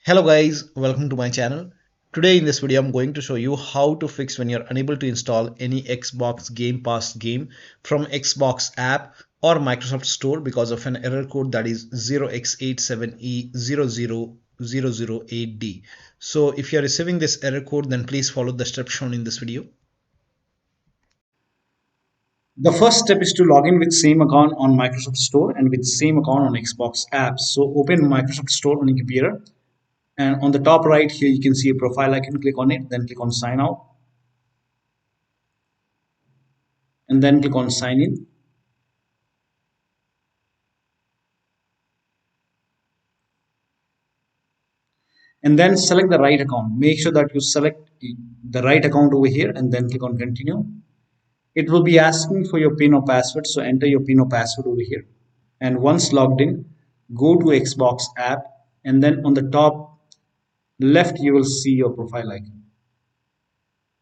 Hello guys, welcome to my channel. Today in this video I'm going to show you how to fix when you're unable to install any Xbox Game Pass game from Xbox app or Microsoft Store because of an error code that is 0x87E000008D. So if you're receiving this error code, then please follow the steps shown in this video. The first step is to log in with same account on Microsoft Store and with same account on Xbox apps. So open Microsoft Store on your computer, and on the top right here you can see a profile icon. Click on it, then click on sign out, and then click on sign in. And then select the right account. Make sure that you select the right account over here and then click on continue. It will be asking for your PIN or password, so enter your PIN or password over here. And once logged in, go to Xbox app, and then on the top left you will see your profile icon.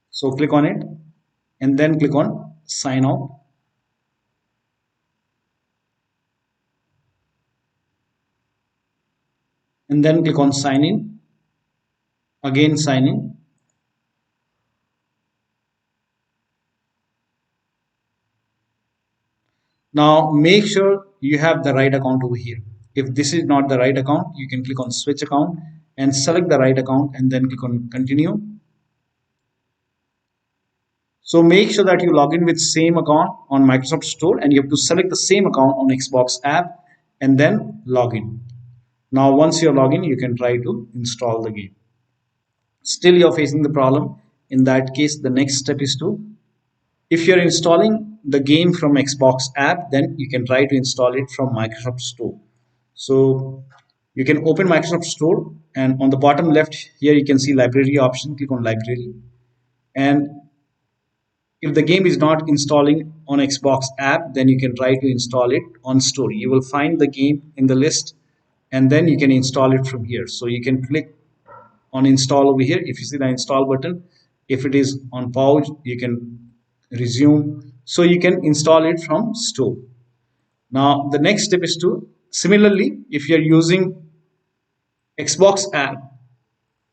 So click on it and then click on sign out. And then click on sign in. Again sign in. Now make sure you have the right account over here. If this is not the right account, you can click on switch account and select the right account and then click on continue. So make sure that you log in with same account on Microsoft Store, and you have to select the same account on Xbox app and then log in. Now once you're logged in, you can try to install the game. Still you're facing the problem. In that case, the next step is to, if you're installing the game from Xbox app, then you can try to install it from Microsoft Store. So you can open Microsoft Store, and on the bottom left here you can see library option. Click on library, and if the game is not installing on Xbox app, then you can try to install it on Store. You will find the game in the list, and then you can install it from here. So you can click on install over here. If you see the install button, if it is on pause, you can resume. So you can install it from Store. Now the next step is to, similarly, if you're using Xbox app,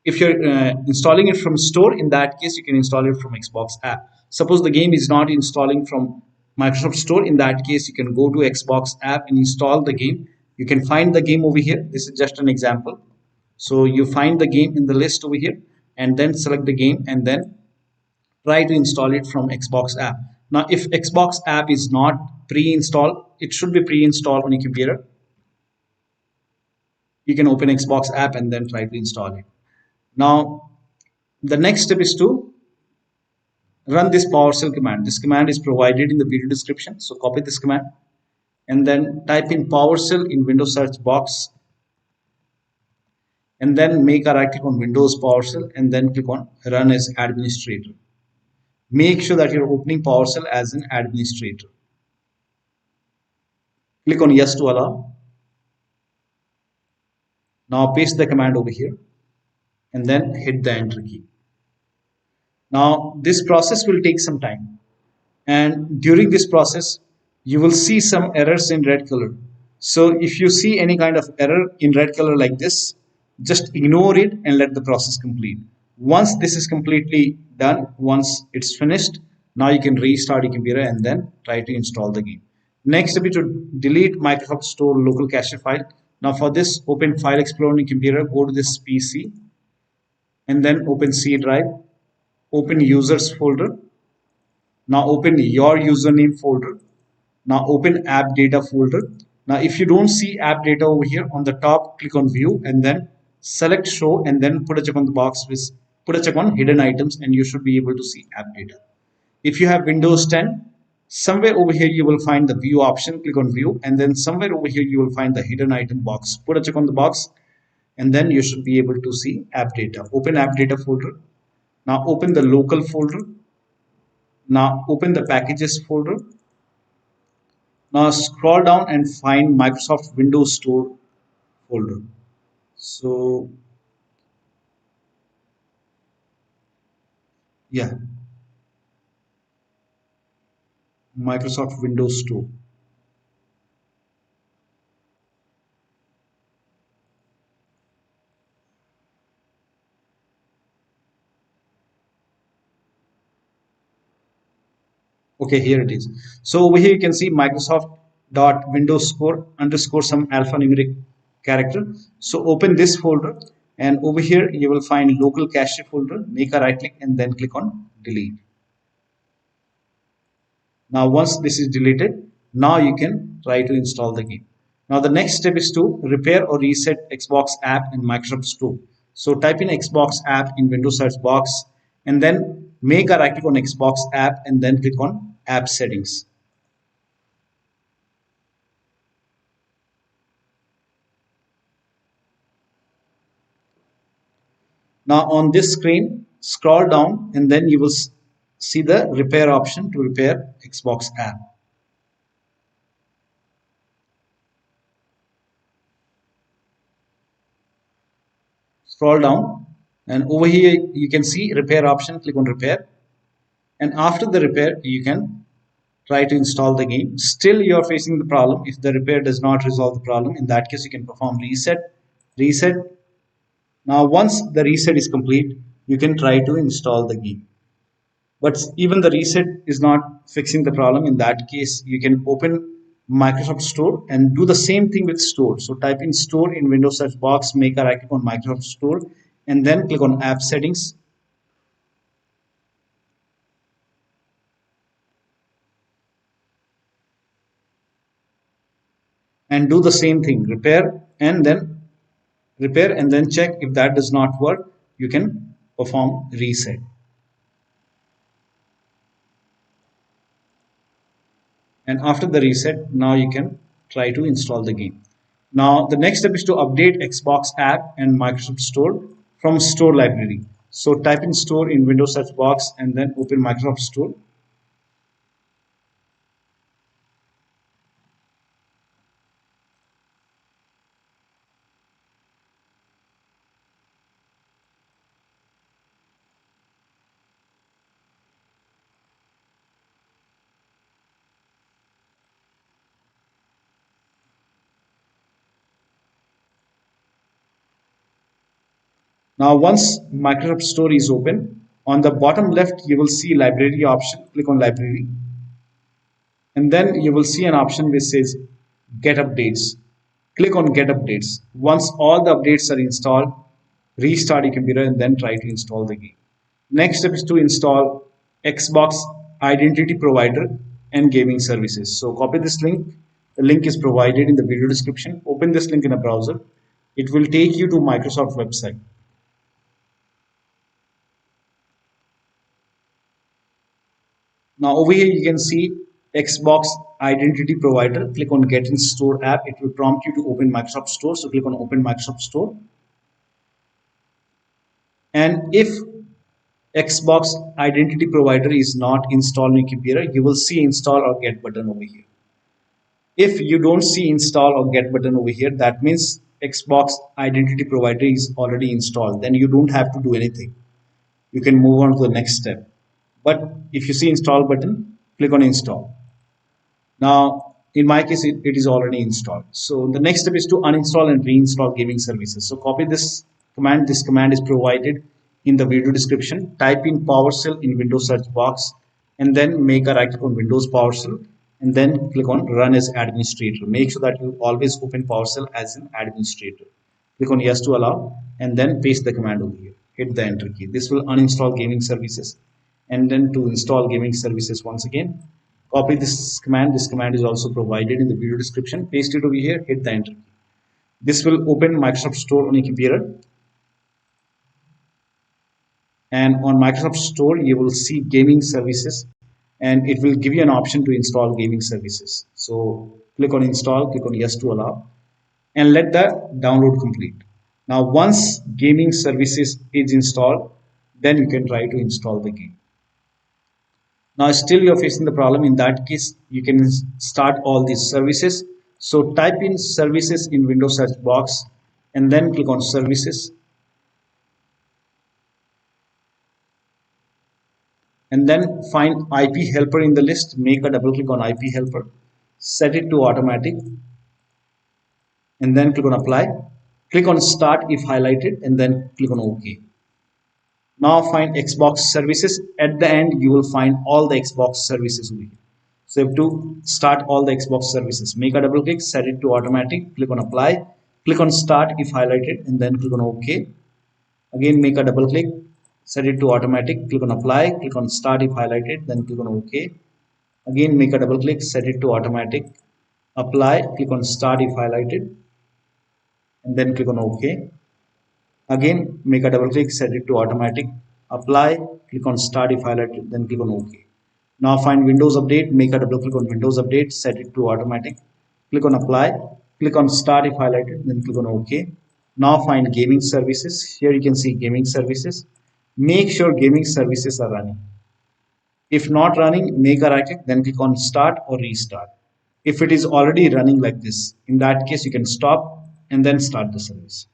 if you're installing it from Store, in that case you can install it from Xbox app. Suppose the game is not installing from Microsoft Store, in that case you can go to Xbox app and install the game. You can find the game over here. This is just an example. So you find the game in the list over here and then select the game and then try to install it from Xbox app. Now if Xbox app is not pre-installed, it should be pre-installed on your computer. You can open Xbox app and then try to install it. Now the next step is to run this PowerShell command. This command is provided in the video description. So copy this command and then type in PowerShell in Windows search box, and then make a right click on Windows PowerShell and then click on run as administrator. Make sure that you're opening PowerShell as an administrator. Click on yes to allow. Now paste the command over here and then hit the enter key. Now this process will take some time, and during this process you will see some errors in red color. So if you see any kind of error in red color like this, just ignore it and let the process complete. Once this is completely done, once it's finished, now you can restart your computer and then try to install the game. Next step is to delete Microsoft Store local cache file. Now for this, open File Explorer on your computer, go to this PC and then open C drive, open users folder. Now open your username folder. Now open AppData folder. Now if you don't see AppData over here, on the top click on view and then select show and then put a check on the box with put a check on hidden items, and you should be able to see AppData. If you have Windows 10, somewhere over here you will find the view option. Click on view and then somewhere over here you will find the hidden item box. Put a check on the box and then you should be able to see AppData. Open AppData folder. Now open the local folder. Now open the packages folder. Now scroll down and find Microsoft Windows Store folder. So yeah, Microsoft Windows Store. Okay, here it is. So over here you can see Microsoft.Windows score underscore some alphanumeric character. So open this folder, and over here you will find local cache folder. Make a right click and then click on delete. Now once this is deleted, now you can try to install the game. Now the next step is to repair or reset Xbox app in Microsoft Store. So type in Xbox app in Windows search box and then make a right click on Xbox app and then click on app settings. Now on this screen, scroll down and then you will see the repair option to repair Xbox app. Scroll down and over here you can see repair option, click on repair, and after the repair you can try to install the game. Still you are facing the problem. If the repair does not resolve the problem, in that case you can perform reset. Now once the reset is complete, you can try to install the game. But even the reset is not fixing the problem. In that case you can open Microsoft Store and do the same thing with Store. So type in Store in Windows search box, make a right click on Microsoft Store and then click on app settings. And do the same thing, repair and then check. If that does not work, you can perform reset. And after the reset, now you can try to install the game. Now the next step is to update Xbox app and Microsoft Store from Store library. So type in Store in Windows search box and then open Microsoft Store. Now once Microsoft Store is open, on the bottom left you will see library option. Click on library and then you will see an option which says get updates. Click on get updates. Once all the updates are installed, restart your computer and then try to install the game. Next step is to install Xbox Identity Provider and Gaming Services. So copy this link. The link is provided in the video description. Open this link in a browser. It will take you to Microsoft website. Now over here you can see Xbox Identity Provider. Click on Get in Store app. It will prompt you to open Microsoft Store. So click on Open Microsoft Store. And if Xbox Identity Provider is not installed on your computer, you will see Install or Get button over here. If you don't see Install or Get button over here, that means Xbox Identity Provider is already installed. Then you don't have to do anything. You can move on to the next step. But if you see Install button, click on Install. Now, in my case, it is already installed. So the next step is to uninstall and reinstall gaming services. So copy this command. This command is provided in the video description. Type in PowerShell in Windows search box and then make a right click on Windows PowerShell and then click on Run as Administrator. Make sure that you always open PowerShell as an administrator. Click on Yes to allow and then paste the command over here. Hit the Enter key. This will uninstall gaming services. And then to install gaming services once again, copy this command. This command is also provided in the video description. Paste it over here, hit the Enter key. This will open Microsoft Store on your computer. And on Microsoft Store, you will see gaming services and it will give you an option to install gaming services. So click on Install, click on Yes to allow and let the download complete. Now, once gaming services is installed, then you can try to install the game. Now still you're facing the problem. In that case, you can start all these services. So type in services in Windows search box and then click on services. And then find IP helper in the list. Make a double click on IP helper. Set it to automatic. And then click on apply. Click on start if highlighted and then click on OK. Now find Xbox services. At the end, you will find all the Xbox services over here. So you have to start all the Xbox services. Make a double click, set it to automatic, click on apply, click on start if highlighted, and then click on OK. Again, make a double click, set it to automatic, click on apply, click on start if highlighted, then click on OK. Again, make a double click, set it to automatic, apply, click on start if highlighted, and then click on OK. Again, make a double click, set it to automatic, apply, click on start if highlighted, then click on OK. Now find Windows Update, make a double click on Windows Update, set it to automatic, click on apply, click on start if highlighted, then click on OK. Now find Gaming Services. Here you can see Gaming Services. Make sure Gaming Services are running. If not running, make a right click, then click on start or restart. If it is already running like this, in that case, you can stop and then start the service.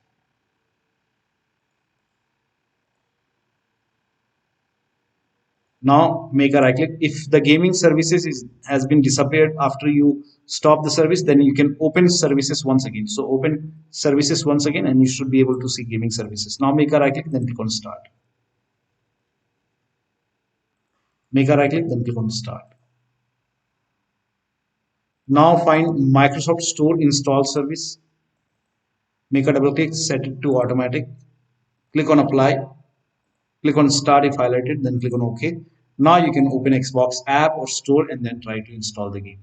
Now make a right click. If the gaming services has been disappeared after you stop the service, then you can open services once again. So open services once again and you should be able to see gaming services. Now make a right click, then click on start. Make a right click, then click on start. Now find Microsoft Store install service. Make a double click, set it to automatic. Click on apply. Click on start if highlighted, then click on OK. Now you can open Xbox app or store and then try to install the game.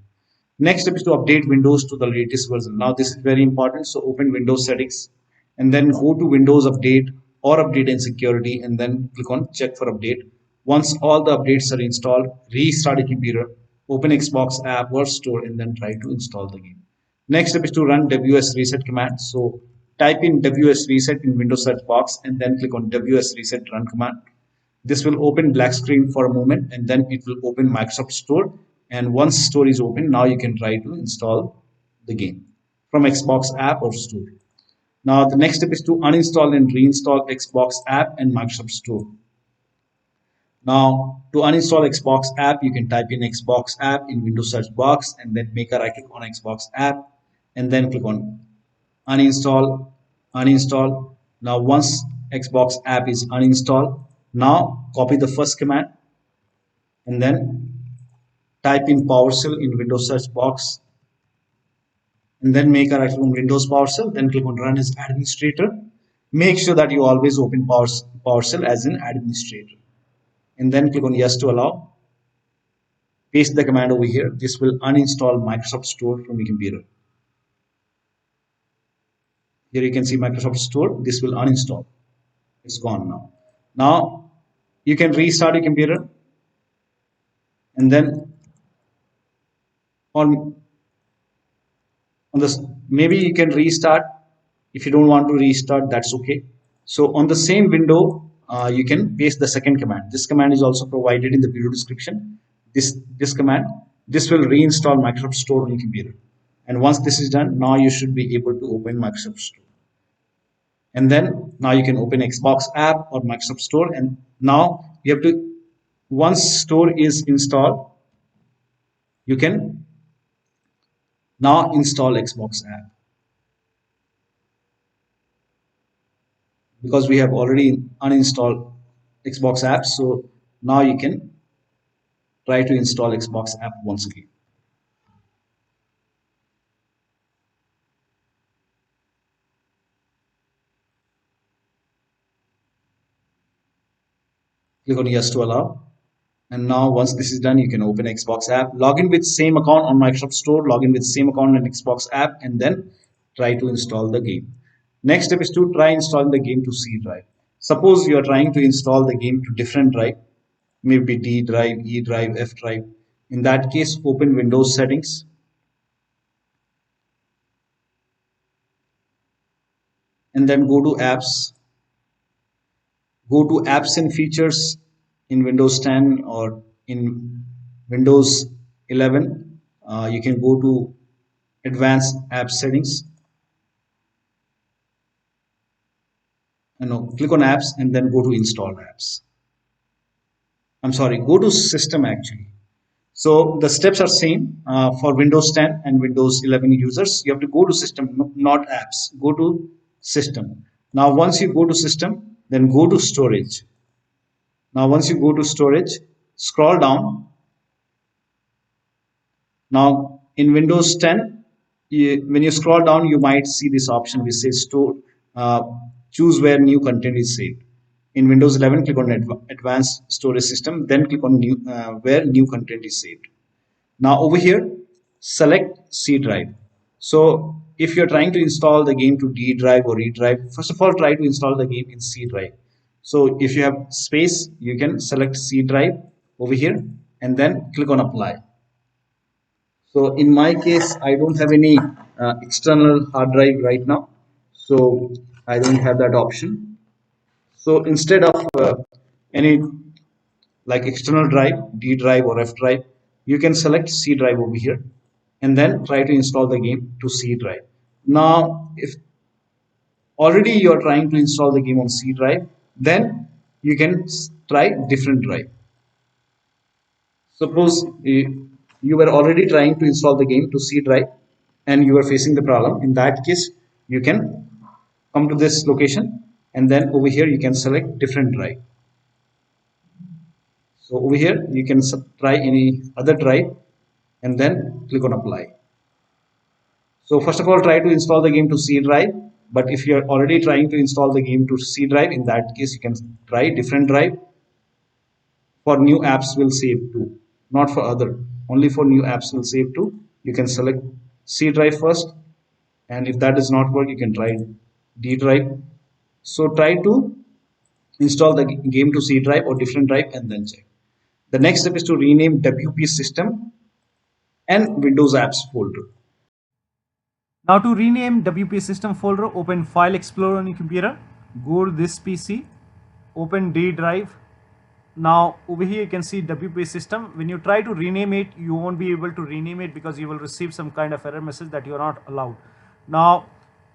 Next step is to update Windows to the latest version. Now this is very important. So open Windows settings and then go to Windows Update or Update and Security and then click on check for update. Once all the updates are installed, restart your computer, open Xbox app or store and then try to install the game. Next step is to run ws reset command. So type in ws reset in Windows search box and then click on ws reset run command. This will open black screen for a moment and then it will open Microsoft Store. And once store is open, now you can try to install the game from Xbox app or store. Now the next step is to uninstall and reinstall Xbox app and Microsoft Store. Now to uninstall Xbox app, you can type in Xbox app in Windows search box and then make a right click on Xbox app and then click on uninstall, uninstall. Now once Xbox app is uninstalled, now copy the first command and then type in PowerShell in Windows search box and then make a right click on Windows PowerShell, then click on run as administrator. Make sure that you always open PowerShell as an administrator and then click on yes to allow. Paste the command over here. This will uninstall Microsoft Store from your computer. Here you can see Microsoft Store. This will uninstall. It's gone now. Now you can restart your computer and then on this, maybe you can restart. If you don't want to restart, that's okay. So on the same window, you can paste the second command. This command is also provided in the video description. This command, this will reinstall Microsoft Store on your computer. And once this is done, now you should be able to open Microsoft Store. And then now you can open Xbox app or Microsoft Store. And now you have to, once Store is installed, you can now install Xbox app. Because we have already uninstalled Xbox app, so now you can try to install Xbox app once again. Click on yes to allow. And now once this is done, you can open Xbox app, log in with same account on Microsoft Store, log in with same account on Xbox app, and then try to install the game. Next step is to try installing the game to C drive. Suppose you are trying to install the game to different drive, maybe D drive, E drive, F drive. In that case, open Windows settings. And then go to apps. Go to apps and features in Windows 10 or in Windows 11. You can go to advanced app settings. Click on apps and then go to install apps. I'm sorry, go to system actually. So the steps are same for Windows 10 and Windows 11 users. You have to go to system, not apps. Go to system. Now once you go to system, then go to storage. Now once you go to storage, scroll down. Now in Windows 10, when you scroll down, you might see this option which says store, choose where new content is saved. In Windows 11, click on Advanced Storage System, then click on where new content is saved. Now over here, select C drive. So if you're trying to install the game to D drive or E drive, first of all, try to install the game in C drive. So if you have space, you can select C drive over here and then click on apply. So in my case, I don't have any external hard drive right now, so I don't have that option. So instead of any like external drive, D drive or F drive, you can select C drive over here and then try to install the game to C drive. Now, if already you are trying to install the game on C drive, then you can try different drive. Suppose you were already trying to install the game to C drive and you are facing the problem. In that case, you can come to this location and then over here you can select different drive. So over here you can try any other drive and then click on apply. So first of all, try to install the game to C drive. But if you are already trying to install the game to C drive, in that case you can try different drive. For new apps will save to, not for other. Only for new apps will save to. You can select C drive first, and if that does not work, you can try D drive. So try to install the game to C drive or different drive and then check. The next step is to rename WP system and Windows apps folder. Now to rename WP system folder, open File Explorer on your computer, go to this PC, open D drive. Now over here you can see WP system. When you try to rename it, you won't be able to rename it because you will receive some kind of error message that you are not allowed. Now,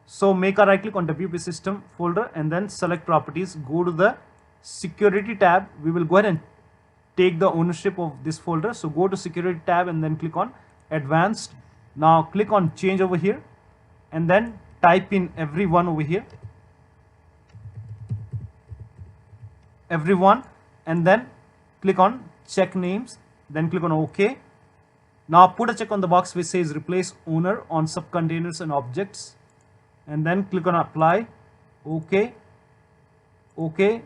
so make a right click on WP system folder and then select properties, go to the security tab. We will go ahead and take the ownership of this folder. So go to security tab and then click on advanced. Now click on change over here and then type in everyone over here, everyone, and then click on check names, then click on OK. Now put a check on the box which says replace owner on subcontainers and objects and then click on apply. OK, OK,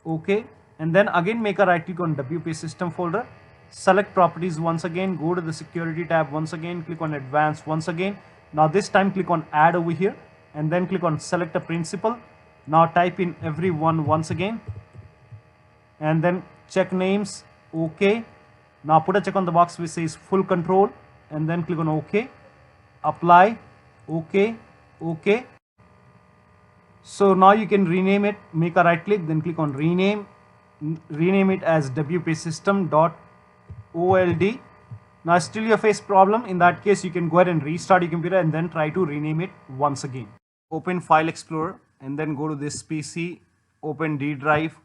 OK, and then again make a right click on WP system folder, select properties once again, go to the security tab once again, click on advanced once again. Now this time click on add over here and then click on select a principal. Now type in everyone once again and then check names. OK. Now put a check on the box which says full control and then click on OK, apply, OK, OK. So now you can rename it, make a right click, then click on rename it as WP system.old. Now still you face problem. In that case, you can go ahead and restart your computer and then try to rename it once again. Open File Explorer and then go to this PC, open D drive,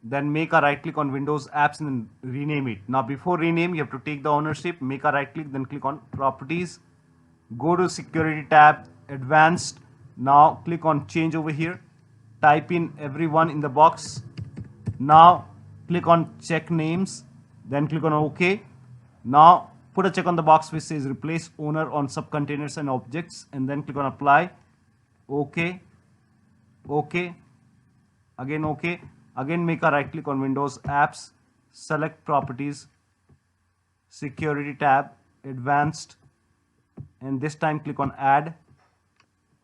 then make a right click on Windows apps and then rename it. Now before rename, you have to take the ownership, make a right click, then click on properties, go to security tab, advanced. Now click on change over here, type in everyone in the box. Now click on check names, then click on OK. Now put a check on the box which says replace owner on subcontainers and objects and then click on apply. OK, OK, again OK. Again make a right click on Windows apps, select properties, security tab, advanced, and this time click on add,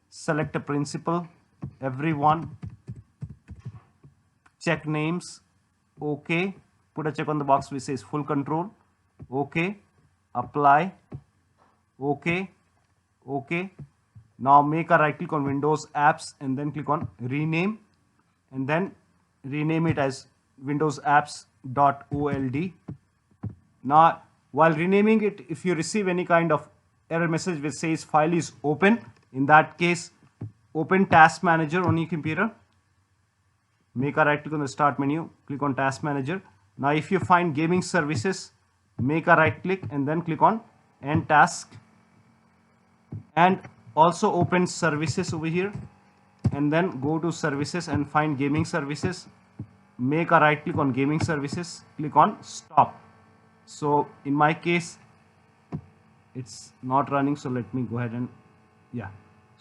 select a principal, everyone, check names, OK, put a check on the box which says full control, OK, apply, OK, OK. Now make a right click on Windows apps and then click on rename and then rename it as Windows apps.old. Now while renaming it, if you receive any kind of error message which says file is open, in that case open Task Manager on your computer, make a right click on the start menu, click on Task Manager. Now if you find Gaming Services, make a right click and then click on End Task, and also open Services over here and then go to Services and find Gaming Services, make a right click on gaming services, click on stop. So in my case it's not running, so let me go ahead and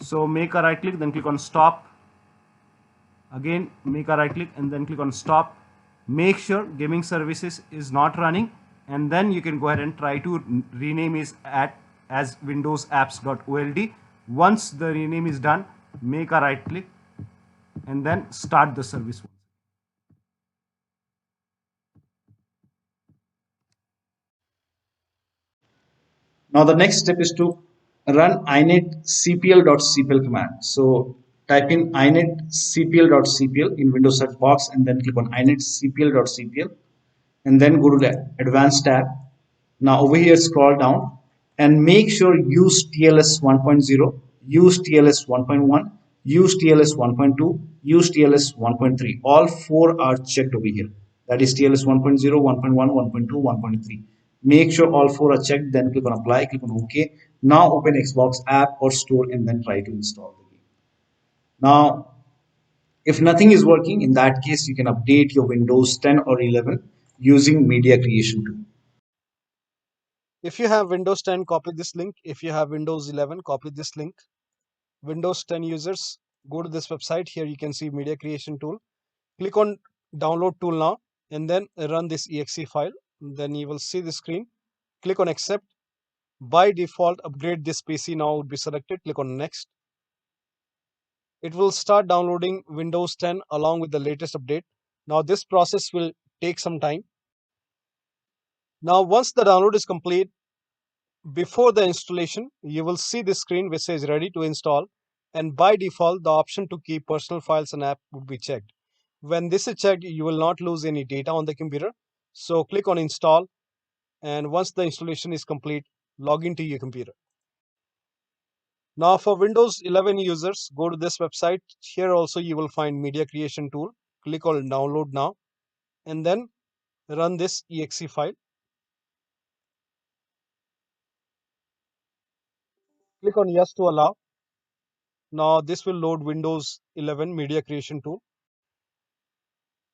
so make a right click, then click on stop. Again make a right click and then click on stop. Make sure gaming services is not running, and then you can go ahead and try to rename it as windows-apps.old. Once the rename is done, make a right click and then start the service. Now the next step is to run init command. So type in init in Windows search box and then click on init and then go to the advanced tab. Now over here scroll down and make sure use TLS 1.0, use TLS 1.1, use TLS 1.2, use TLS 1.3. All four are checked over here. That is TLS 1.0, 1.1, 1.2, 1.3. Make sure all four are checked, then click on apply, click on OK. Now open Xbox app or store and then try to install the game. Now, if nothing is working, in that case, you can update your Windows 10 or 11 using media creation tool. If you have Windows 10, copy this link. If you have Windows 11, copy this link. Windows 10 users, go to this website. Here you can see media creation tool. Click on download tool now and then run this exe file. Then you will see the screen. Click on accept. By default, upgrade this PC now would be selected. Click on next. It will start downloading Windows 10 along with the latest update. Now this process will take some time. Now once the download is complete, before the installation, you will see this screen which says ready to install, and by default the option to keep personal files and app would be checked. When this is checked, you will not lose any data on the computer. So click on install, and once the installation is complete, log into your computer. Now for Windows 11 users, go to this website. Here also you will find media creation tool. Click on download now and then run this exe file. Click on yes to allow. Now this will load Windows 11 media creation tool.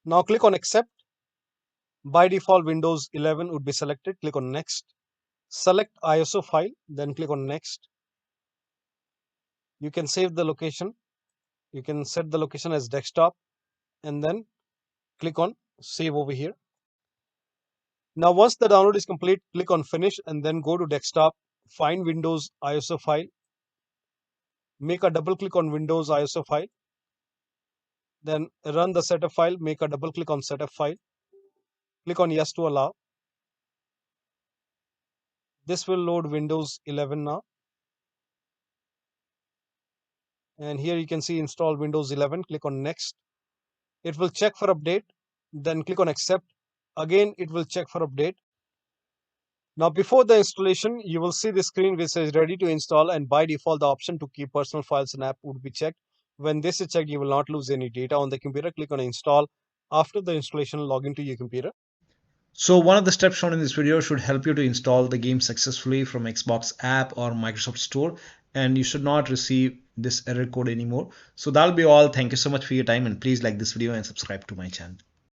Now click on accept. By default, Windows 11 would be selected. Click on next. Select ISO file, then click on next. You can save the location. You can set the location as desktop and then click on save over here. Now once the download is complete, click on finish and then go to desktop. Find Windows ISO file. Make a double click on Windows ISO file. Then run the setup file. Make a double click on setup file. Click on yes to allow. This will load Windows 11 now. And here you can see install Windows 11. Click on next. It will check for update. Then click on accept. Again, it will check for update. Now before the installation, you will see the screen which says ready to install, and by default the option to keep personal files and app would be checked. When this is checked, you will not lose any data on the computer. Click on install. After the installation, log into your computer. So one of the steps shown in this video should help you to install the game successfully from Xbox app or Microsoft Store, and you should not receive this error code anymore. So that'll be all. Thank you so much for your time, and please like this video and subscribe to my channel.